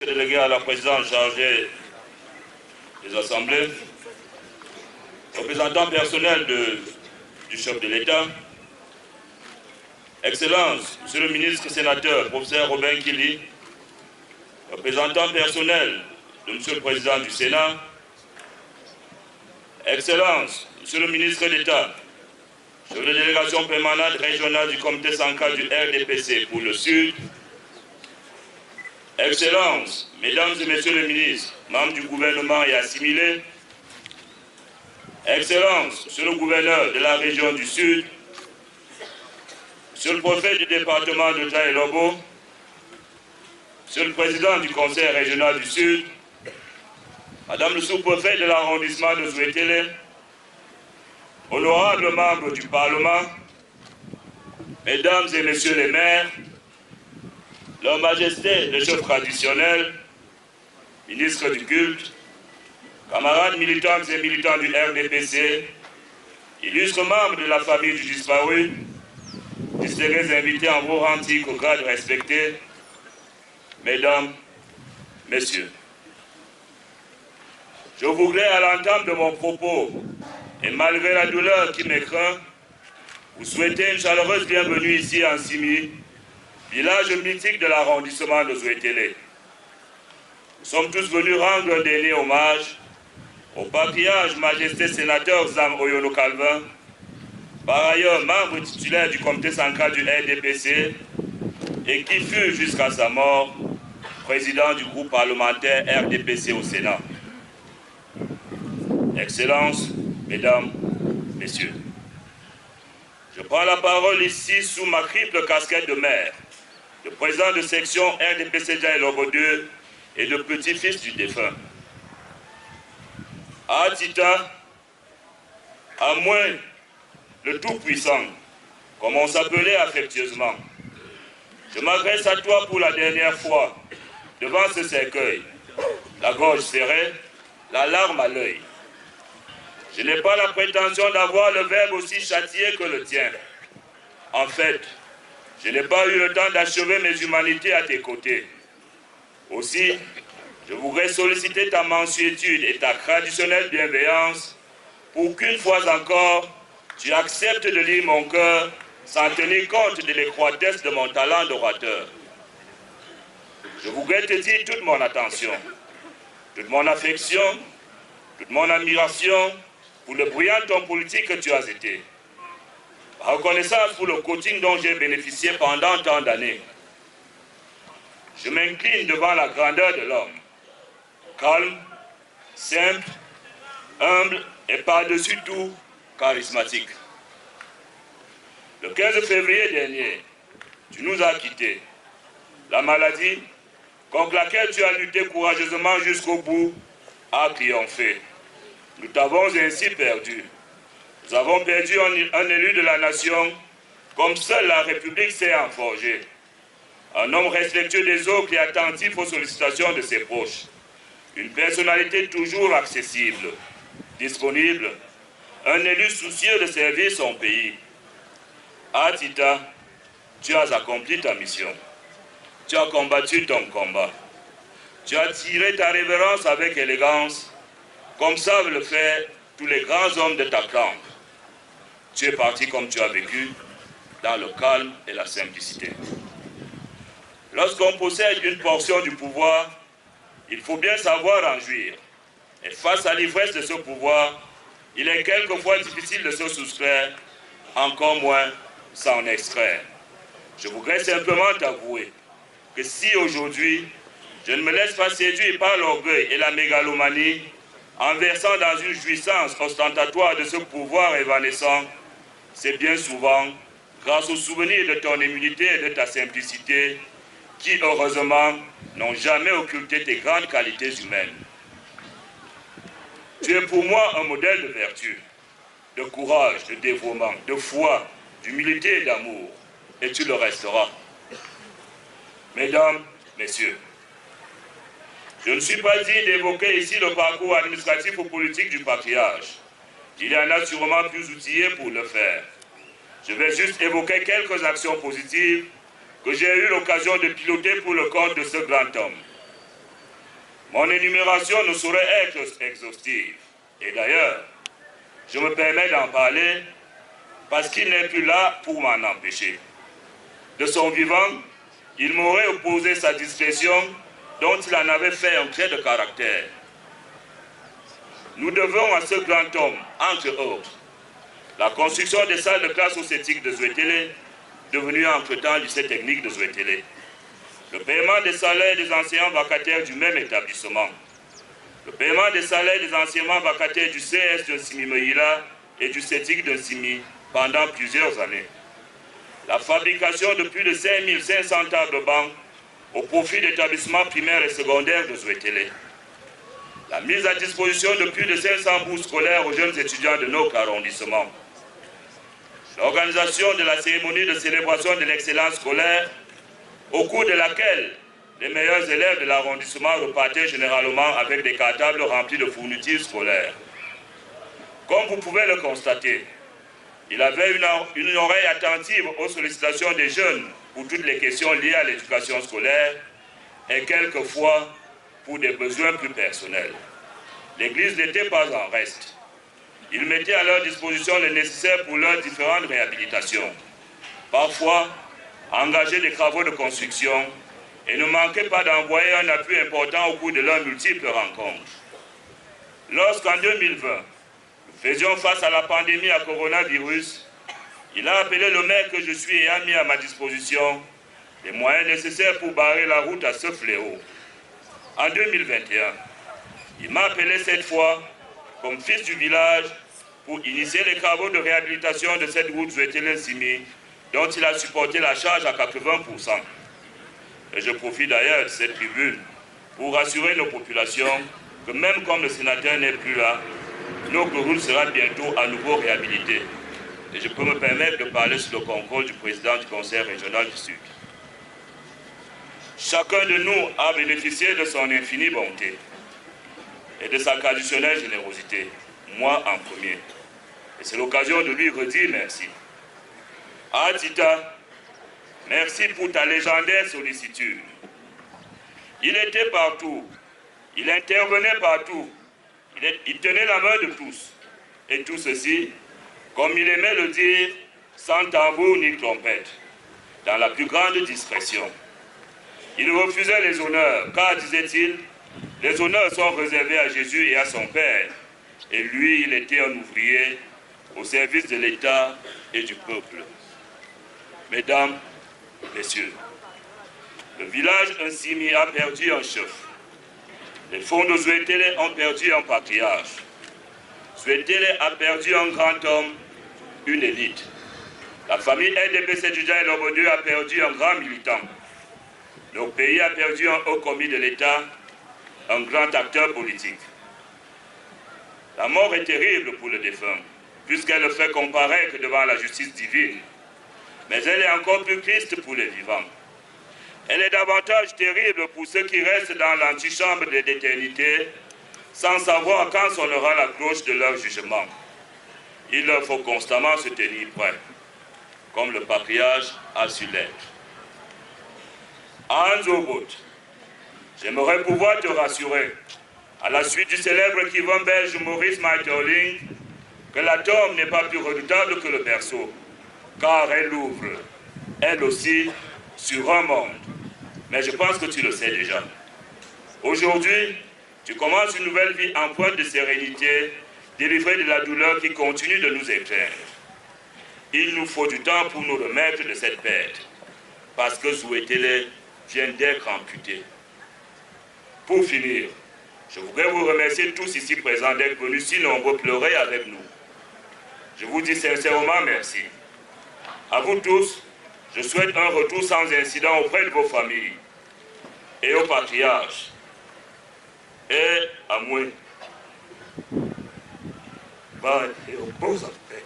Délégué à la présidence chargée des assemblées, représentant personnel du chef de l'État, Excellence, Monsieur le ministre sénateur, professeur Robin Kili, représentant personnel de Monsieur le Président du Sénat, Excellence, Monsieur le ministre d'État, chef de délégation permanente régionale du comité central du RDPC pour le Sud, Excellences, Mesdames et Messieurs les ministres, membres du gouvernement et assimilés, Excellences, Monsieur le gouverneur de la région du Sud, Monsieur le préfet du département de Djaïlobo, Monsieur le président du conseil régional du Sud, Madame le sous-préfet de l'arrondissement de Zouétélé, honorables membres du Parlement, Mesdames et Messieurs les maires, Leur Majesté le chef traditionnel, ministre du culte, camarades militantes et militants du RDPC, illustres membres de la famille du disparu, distingués invités en vos rangs au grade respecté, Mesdames, Messieurs. Je voudrais à l'entame de mon propos, et malgré la douleur qui m'écraint, vous souhaiter une chaleureuse bienvenue ici en Simi, village mythique de l'arrondissement de Zouétélé. Nous sommes tous venus rendre un dernier hommage au patriarche majesté sénateur Zam Oyono Calvin, par ailleurs membre titulaire du comité central du RDPC et qui fut jusqu'à sa mort président du groupe parlementaire RDPC au Sénat. Excellences, Mesdames, Messieurs, je prends la parole ici sous ma triple casquette de maire, de président de section RDPC Djaïlobo 2 et de petit-fils du défunt. À Tita, à moins le Tout-Puissant, comme on s'appelait affectueusement, je m'adresse à toi pour la dernière fois, devant ce cercueil, la gorge serrée, la larme à l'œil. Je n'ai pas la prétention d'avoir le verbe aussi châtié que le tien. En fait, je n'ai pas eu le temps d'achever mes humanités à tes côtés. Aussi, je voudrais solliciter ta mansuétude et ta traditionnelle bienveillance pour qu'une fois encore, tu acceptes de lire mon cœur sans tenir compte de l'étroitesse de mon talent d'orateur. Je voudrais te dire toute mon attention, toute mon affection, toute mon admiration pour le brillant homme politique que tu as été. Reconnaissance pour le coaching dont j'ai bénéficié pendant tant d'années. Je m'incline devant la grandeur de l'homme. Calme, simple, humble et par-dessus tout, charismatique. Le 15 février dernier, tu nous as quittés. La maladie, contre laquelle tu as lutté courageusement jusqu'au bout, a triomphé. Nous t'avons ainsi perdu. Nous avons perdu un élu de la nation, comme seule la République s'est en forger. Un homme respectueux des autres et attentif aux sollicitations de ses proches. Une personnalité toujours accessible, disponible, un élu soucieux de servir son pays. À Tita, tu as accompli ta mission. Tu as combattu ton combat. Tu as tiré ta révérence avec élégance, comme savent le faire tous les grands hommes de ta camp. Tu es parti comme tu as vécu, dans le calme et la simplicité. Lorsqu'on possède une portion du pouvoir, il faut bien savoir en jouir. Et face à l'ivresse de ce pouvoir, il est quelquefois difficile de se soustraire, encore moins s'en extraire. Je voudrais simplement t'avouer que si aujourd'hui, je ne me laisse pas séduire par l'orgueil et la mégalomanie, en versant dans une jouissance ostentatoire de ce pouvoir évanescent, c'est bien souvent grâce au souvenir de ton immunité et de ta simplicité qui, heureusement, n'ont jamais occulté tes grandes qualités humaines. Tu es pour moi un modèle de vertu, de courage, de dévouement, de foi, d'humilité et d'amour, et tu le resteras. Mesdames, Messieurs, je ne suis pas dit d'évoquer ici le parcours administratif ou politique du patriarche. Il y en a sûrement plus outillés pour le faire. Je vais juste évoquer quelques actions positives que j'ai eu l'occasion de piloter pour le compte de ce grand homme. Mon énumération ne saurait être exhaustive. Et d'ailleurs, je me permets d'en parler parce qu'il n'est plus là pour m'en empêcher. De son vivant, il m'aurait opposé sa discrétion dont il en avait fait un trait de caractère. Nous devons à ce grand homme, entre autres, la construction des salles de classe océtique de Zouétélé, devenue entre-temps lycée technique de Zouétélé, le paiement des salaires des enseignants vacataires du même établissement, le paiement des salaires des enseignants vacataires du CS de Simi-Meïla et du CETIC de Simi pendant plusieurs années, la fabrication de plus de 5500 tables bancs au profit d'établissements primaires et secondaires de Zouétélé, la mise à disposition de plus de 500 bourses scolaires aux jeunes étudiants de nos arrondissements, l'organisation de la cérémonie de célébration de l'excellence scolaire, au cours de laquelle les meilleurs élèves de l'arrondissement repartaient généralement avec des cartables remplis de fournitures scolaires. Comme vous pouvez le constater, il avait une oreille attentive aux sollicitations des jeunes pour toutes les questions liées à l'éducation scolaire et quelquefois pour des besoins plus personnels. L'Église n'était pas en reste. Il mettait à leur disposition le nécessaire pour leurs différentes réhabilitations. Parfois, engager des travaux de construction et ne manquait pas d'envoyer un appui important au cours de leurs multiples rencontres. Lorsqu'en 2020, nous faisions face à la pandémie à coronavirus, il a appelé le maire que je suis et a mis à ma disposition les moyens nécessaires pour barrer la route à ce fléau. En 2021, il m'a appelé cette fois comme fils du village pour initier les travaux de réhabilitation de cette route Zouétélé-Simi dont il a supporté la charge à 80%. Et je profite d'ailleurs de cette tribune pour rassurer nos populations que même comme le sénateur n'est plus là, notre route sera bientôt à nouveau réhabilitée. Et je peux me permettre de parler sous le contrôle du président du conseil régional du Sud. Chacun de nous a bénéficié de son infinie bonté et de sa traditionnelle générosité, moi en premier. Et c'est l'occasion de lui redire merci. Ah Tita, merci pour ta légendaire sollicitude. Il était partout, il intervenait partout, il tenait la main de tous. Et tout ceci, comme il aimait le dire, sans tambour ni trompette, dans la plus grande discrétion. Il refusait les honneurs, car, disait-il, les honneurs sont réservés à Jésus et à son Père. Et lui, il était un ouvrier au service de l'État et du peuple. Mesdames, Messieurs, le village Nsimi a perdu un chef. Les fonds de Zouétélé ont perdu un patriarche. Zouétélé a perdu un grand homme, une élite. La famille LDP Sédoudia et Lobodieu a perdu un grand militant. Le pays a perdu un haut commis de l'État, un grand acteur politique. La mort est terrible pour le défunt, puisqu'elle le fait comparaître devant la justice divine. Mais elle est encore plus triste pour les vivants. Elle est davantage terrible pour ceux qui restent dans l'antichambre de l'éternité, sans savoir quand sonnera la cloche de leur jugement. Il leur faut constamment se tenir prêt, comme le patriarche a su l'être. Hans Obot, j'aimerais pouvoir te rassurer, à la suite du célèbre écrivain belge Maurice Maeterlinck, que la tombe n'est pas plus redoutable que le berceau, car elle ouvre, elle aussi, sur un monde. Mais je pense que tu le sais déjà. Aujourd'hui, tu commences une nouvelle vie empreinte de sérénité, délivrée de la douleur qui continue de nous étreindre. Il nous faut du temps pour nous remettre de cette perte, parce que Zouétélé vient d'être amputé. Pour finir, je voudrais vous remercier tous ici présents d'être venus si nombreux pleurer avec nous. Je vous dis sincèrement merci. À vous tous, je souhaite un retour sans incident auprès de vos familles et au patriarche et à moi. Et aux beaux aspects.